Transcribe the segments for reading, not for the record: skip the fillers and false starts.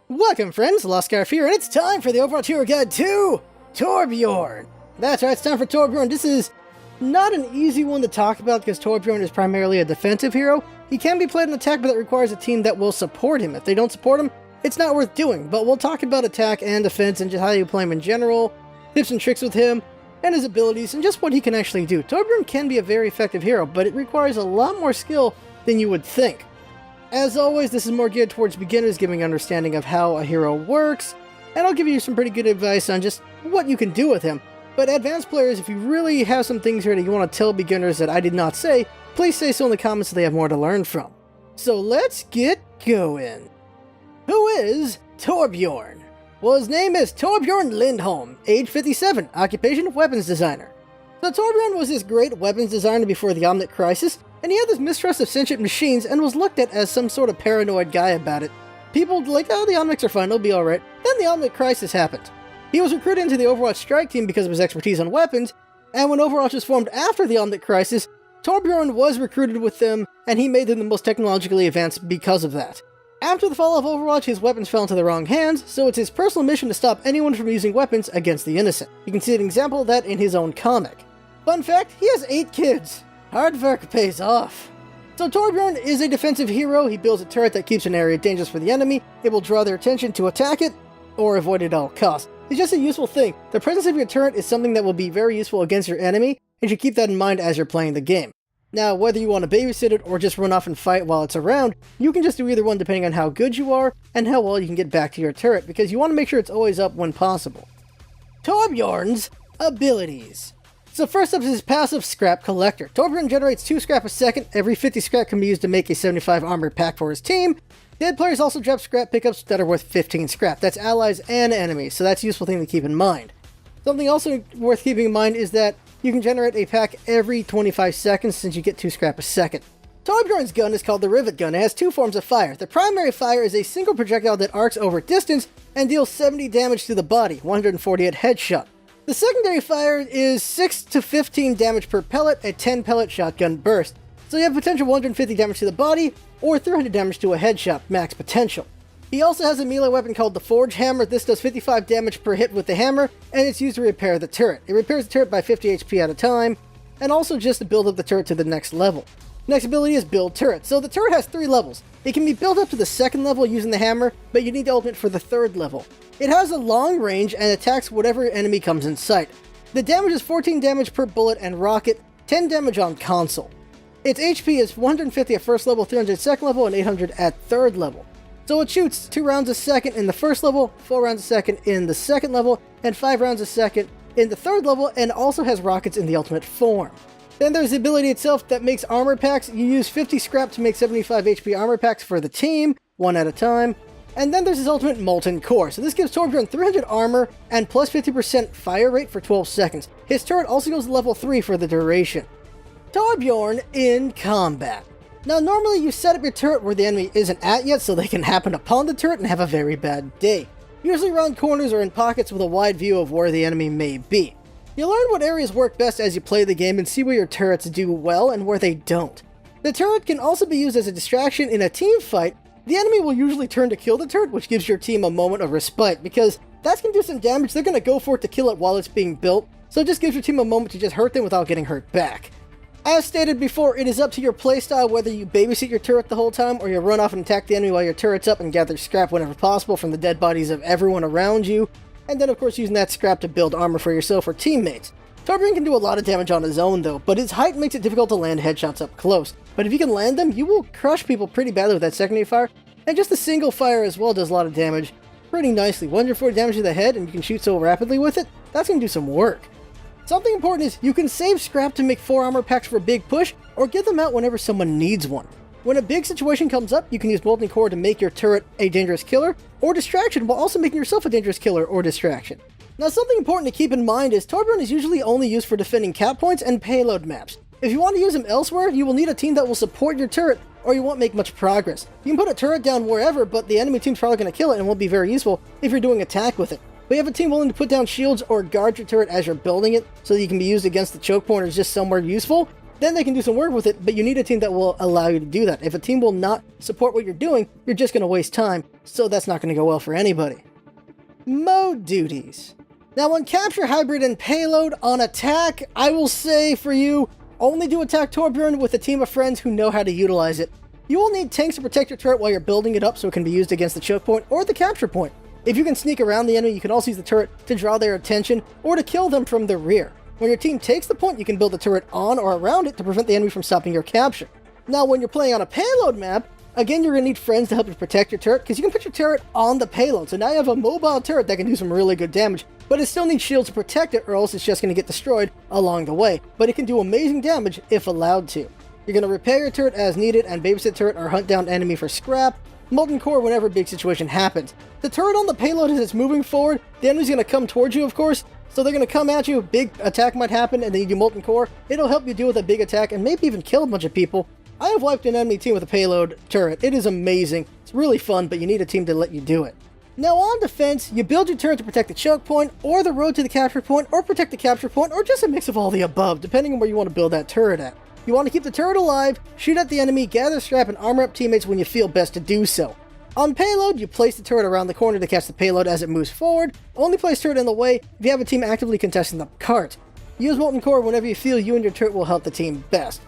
Welcome friends, LostScarf here, and it's time for the Overwatch Hero Guide to Torbjorn! That's right, it's time for Torbjorn. This is not an easy one to talk about because Torbjorn is primarily a defensive hero. He can be played in attack, but it requires a team that will support him. If they don't support him, it's not worth doing, but we'll talk about attack and defense and just how you play him in general, tips and tricks with him, and his abilities, and just what he can actually do. Torbjorn can be a very effective hero, but it requires a lot more skill than you would think. As always, this is more geared towards beginners, giving an understanding of how a hero works, and I'll give you some pretty good advice on just what you can do with him. But advanced players, if you really have some things here that you want to tell beginners that I did not say, please say so in the comments so they have more to learn from. So let's get going. Who is Torbjorn? Well, his name is Torbjorn Lindholm, age 57, occupation weapons designer. So Torbjorn was this great weapons designer before the Omnic Crisis, and he had this mistrust of sentient machines and was looked at as some sort of paranoid guy about it. People were like, oh, the Omnics are fine, they'll be alright. Then the Omnic Crisis happened. He was recruited into the Overwatch strike team because of his expertise on weapons, and when Overwatch was formed after the Omnic Crisis, Torbjorn was recruited with them, and he made them the most technologically advanced because of that. After the fall of Overwatch, his weapons fell into the wrong hands, so it's his personal mission to stop anyone from using weapons against the innocent. You can see an example of that in his own comic. Fun fact, he has 8 kids. Hard work pays off. So Torbjorn is a defensive hero. He builds a turret that keeps an area dangerous for the enemy. It will draw their attention to attack it, or avoid it at all costs. It's just a useful thing. The presence of your turret is something that will be very useful against your enemy, and you should keep that in mind as you're playing the game. Now, whether you want to babysit it or just run off and fight while it's around, you can just do either one depending on how good you are and how well you can get back to your turret, because you want to make sure it's always up when possible. Torbjorn's abilities. So first up is his passive Scrap Collector. Torbjorn generates 2 scrap a second. Every 50 scrap can be used to make a 75 armor pack for his team. Dead players also drop scrap pickups that are worth 15 scrap. That's allies and enemies, so that's a useful thing to keep in mind. Something also worth keeping in mind is that you can generate a pack every 25 seconds since you get 2 scrap a second. Torbjorn's gun is called the Rivet Gun. It has 2 forms of fire. The primary fire is a single projectile that arcs over distance and deals 70 damage to the body, 148 headshot. The secondary fire is 6 to 15 damage per pellet, a 10 pellet shotgun burst. So you have potential 150 damage to the body, or 300 damage to a headshot, max potential. He also has a melee weapon called the Forge Hammer. This does 55 damage per hit with the hammer, and it's used to repair the turret. It repairs the turret by 50 HP at a time, and also just to build up the turret to the next level. Next ability is Build Turret. So the turret has 3 levels. It can be built up to the 2nd level using the hammer, but you need the ultimate for the 3rd level. It has a long range and attacks whatever enemy comes in sight. The damage is 14 damage per bullet and rocket, 10 damage on console. Its HP is 150 at 1st level, 300 at 2nd level, and 800 at 3rd level. So it shoots 2 rounds a second in the 1st level, 4 rounds a second in the 2nd level, and 5 rounds a second in the 3rd level, and also has rockets in the ultimate form. Then there's the ability itself that makes armor packs. You use 50 scrap to make 75 HP armor packs for the team, 1 at a time. And then there's his ultimate Molten Core. So this gives Torbjorn 300 armor and plus 50% fire rate for 12 seconds. His turret also goes to level 3 for the duration. Torbjorn in combat. Now normally you set up your turret where the enemy isn't at yet so they can happen upon the turret and have a very bad day. Usually around corners or in pockets with a wide view of where the enemy may be. You'll learn what areas work best as you play the game and see where your turrets do well and where they don't. The turret can also be used as a distraction in a team fight. The enemy will usually turn to kill the turret, which gives your team a moment of respite, because that's going to do some damage. They're going to go for it to kill it while it's being built, so it just gives your team a moment to just hurt them without getting hurt back. As stated before, it is up to your playstyle whether you babysit your turret the whole time, or you run off and attack the enemy while your turret's up and gather scrap whenever possible from the dead bodies of everyone around you, and then of course using that scrap to build armor for yourself or teammates. Torbjorn can do a lot of damage on his own though, but his height makes it difficult to land headshots up close. But if you can land them, you will crush people pretty badly with that secondary fire, and just the single fire as well does a lot of damage pretty nicely. 140 damage to the head, and you can shoot so rapidly with it, that's going to do some work. Something important is you can save scrap to make 4 armor packs for a big push, or give them out whenever someone needs one. When a big situation comes up, you can use Molten Core to make your turret a dangerous killer or distraction, while also making yourself a dangerous killer or distraction. Now something important to keep in mind is Torbjorn is usually only used for defending cap points and payload maps. If you want to use him elsewhere, you will need a team that will support your turret, or you won't make much progress. You can put a turret down wherever, but the enemy team's probably going to kill it and won't be very useful if you're doing attack with it. But you have a team willing to put down shields or guard your turret as you're building it, so that you can be used against the choke point or just somewhere useful, then they can do some work with it, but you need a team that will allow you to do that. If a team will not support what you're doing, you're just going to waste time, so that's not going to go well for anybody. Mode duties. Now on Capture, Hybrid, and Payload, on Attack, I will say for you, only do Attack Torbjorn with a team of friends who know how to utilize it. You will need tanks to protect your turret while you're building it up so it can be used against the choke point or the capture point. If you can sneak around the enemy, you can also use the turret to draw their attention or to kill them from the rear. When your team takes the point, you can build a turret on or around it to prevent the enemy from stopping your capture. Now, when you're playing on a payload map, again, you're going to need friends to help you protect your turret, because you can put your turret on the payload. So now you have a mobile turret that can do some really good damage, but it still needs shields to protect it, or else it's just going to get destroyed along the way. But it can do amazing damage if allowed to. You're going to repair your turret as needed, and babysit turret or hunt down enemy for scrap. Molten core whenever a big situation happens. The turret on the payload, as it's moving forward, the enemy's going to come towards you, of course, so they're going to come at you, big attack might happen, and then you do molten core. It'll help you deal with a big attack and maybe even kill a bunch of people. I have wiped an enemy team with a payload turret. It is amazing. It's really fun, but you need a team to let you do it. Now on defense, you build your turret to protect the choke point, or the road to the capture point, or protect the capture point, or just a mix of all the above, depending on where you want to build that turret at. You want to keep the turret alive, shoot at the enemy, gather scrap, and armor up teammates when you feel best to do so. On payload, you place the turret around the corner to catch the payload as it moves forward. Only place turret in the way if you have a team actively contesting the cart. Use molten core whenever you feel you and your turret will help the team best.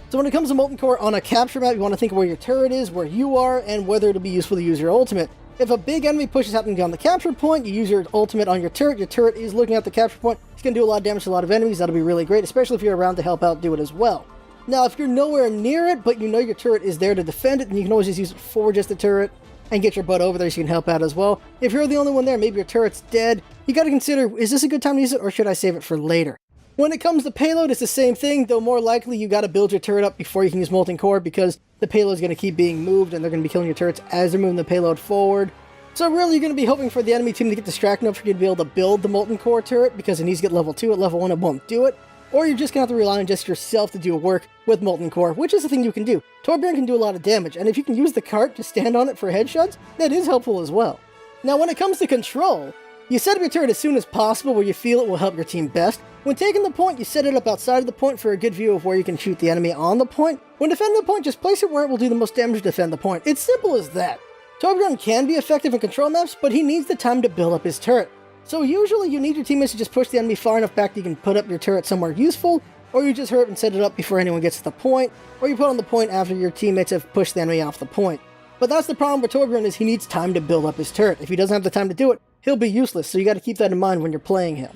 So when it comes to molten core on a capture map, you want to think of where your turret is, where you are, and whether it'll be useful to use your ultimate. If a big enemy push is happening on the capture point, you use your ultimate on your turret. Your turret is looking at the capture point. It's going to do a lot of damage to a lot of enemies. That'll be really great, especially if you're around to help out do it as well. Now, if you're nowhere near it, but you know your turret is there to defend it, then you can always just use it for just the turret and get your butt over there so you can help out as well. If you're the only one there, maybe your turret's dead, you got to consider, is this a good time to use it, or should I save it for later? When it comes to payload, it's the same thing, though more likely you got to build your turret up before you can use molten core, because the payload is going to keep being moved and they're going to be killing your turrets as they're moving the payload forward. So really you're going to be hoping for the enemy team to get distracted enough for you to be able to build the molten core turret, because it needs to get level 2. At level 1 it won't do it. Or you're just going to have to rely on just yourself to do work with molten core, which is the thing you can do. Torbjorn can do a lot of damage, and if you can use the cart to stand on it for headshots, that is helpful as well. Now when it comes to control, you set up your turret as soon as possible where you feel it will help your team best. When taking the point, you set it up outside of the point for a good view of where you can shoot the enemy on the point. When defending the point, just place it where it will do the most damage to defend the point. It's simple as that. Torbjorn can be effective in control maps, but he needs the time to build up his turret. So usually you need your teammates to just push the enemy far enough back that you can put up your turret somewhere useful, or you just hurry up and set it up before anyone gets to the point, or you put on the point after your teammates have pushed the enemy off the point. But that's the problem with Torbjorn, is he needs time to build up his turret. If he doesn't have the time to do it, he'll be useless, so you got to keep that in mind when you're playing him.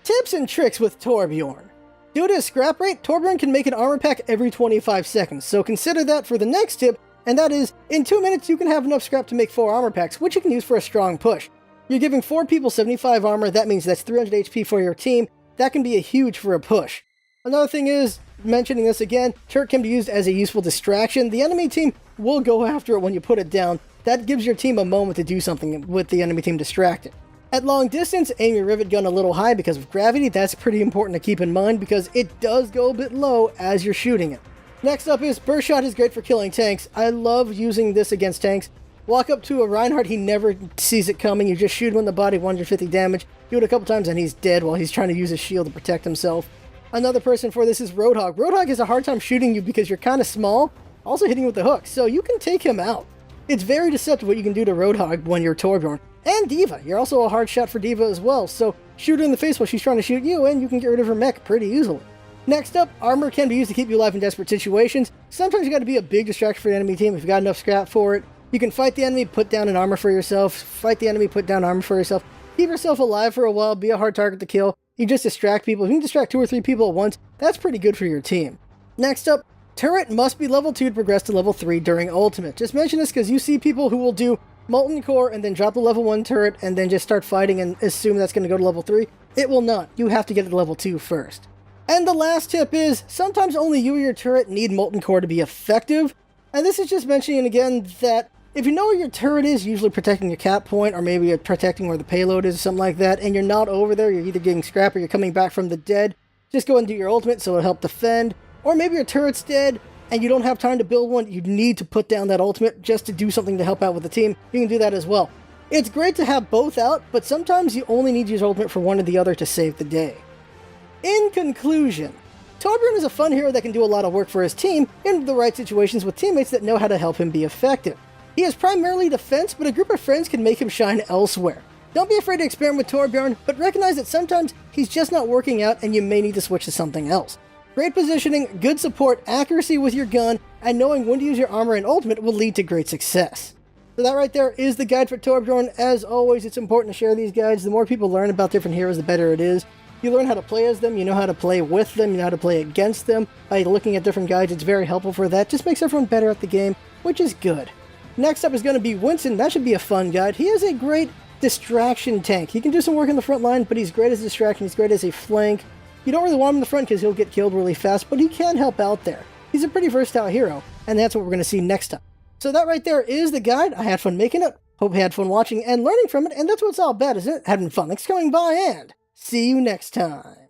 Tips and tricks with Torbjorn. Due to his scrap rate, Torbjorn can make an armor pack every 25 seconds, so consider that for the next tip, and that is, in 2 minutes you can have enough scrap to make 4 armor packs, which you can use for a strong push. You're giving 4 people 75 armor, that means that's 300 HP for your team. That can be a huge for a push. Another thing is, mentioning this again, turret can be used as a useful distraction. The enemy team will go after it when you put it down. That gives your team a moment to do something with the enemy team distracted. At long distance, aim your rivet gun a little high because of gravity. That's pretty important to keep in mind because it does go a bit low as you're shooting it. Next up is burst shot is great for killing tanks. I love using this against tanks. Walk up to a Reinhardt, he never sees it coming. You just shoot him in the body, 150 damage. Do it a couple times and he's dead while he's trying to use his shield to protect himself. Another person for this is Roadhog. Roadhog has a hard time shooting you because you're kind of small, also hitting with the hook, so you can take him out. It's very deceptive what you can do to Roadhog when you're Torbjorn. And D.Va, you're also a hard shot for D.Va as well, so shoot her in the face while she's trying to shoot you, and you can get rid of her mech pretty easily. Next up, armor can be used to keep you alive in desperate situations. Sometimes you got to be a big distraction for the enemy team if you got enough scrap for it. You can fight the enemy, put down an armor for yourself. Fight the enemy, put down armor for yourself. Keep yourself alive for a while, be a hard target to kill. You just distract people. If you can distract 2 or 3 people at once, that's pretty good for your team. Next up, turret must be level 2 to progress to level 3 during ultimate. Just mention this because you see people who will do molten core and then drop the level 1 turret and then just start fighting and assume that's going to go to level 3. It will not. You have to get it to level 2 first. And the last tip is, sometimes only you or your turret need molten core to be effective. And this is just mentioning again that if you know where your turret is, usually protecting your cap point, or maybe you're protecting where the payload is or something like that, and you're not over there, you're either getting scrap or you're coming back from the dead, just go and do your ultimate so it'll help defend. Or maybe your turret's dead and you don't have time to build one, you need to put down that ultimate just to do something to help out with the team. You can do that as well. It's great to have both out, but sometimes you only need to use ultimate for one or the other to save the day. In conclusion, Torbjorn is a fun hero that can do a lot of work for his team in the right situations with teammates that know how to help him be effective. He is primarily defense, but a group of friends can make him shine elsewhere. Don't be afraid to experiment with Torbjorn, but recognize that sometimes he's just not working out and you may need to switch to something else. Great positioning, good support, accuracy with your gun, and knowing when to use your armor and ultimate will lead to great success. So that right there is the guide for Torbjorn. As always, it's important to share these guides. The more people learn about different heroes, the better it is. You learn how to play as them, you know how to play with them, you know how to play against them. By looking at different guides, it's very helpful for that. Just makes everyone better at the game, which is good. Next up is going to be Winston. That should be a fun guide. He is a great distraction tank. He can do some work in the front line, but he's great as a distraction. He's great as a flank. You don't really want him in the front because he'll get killed really fast, but he can help out there. He's a pretty versatile hero, and that's what we're going to see next time. So that right there is the guide. I had fun making it. Hope you had fun watching and learning from it, and that's what it's all about, isn't it? Having fun. Thanks for coming by, and see you next time.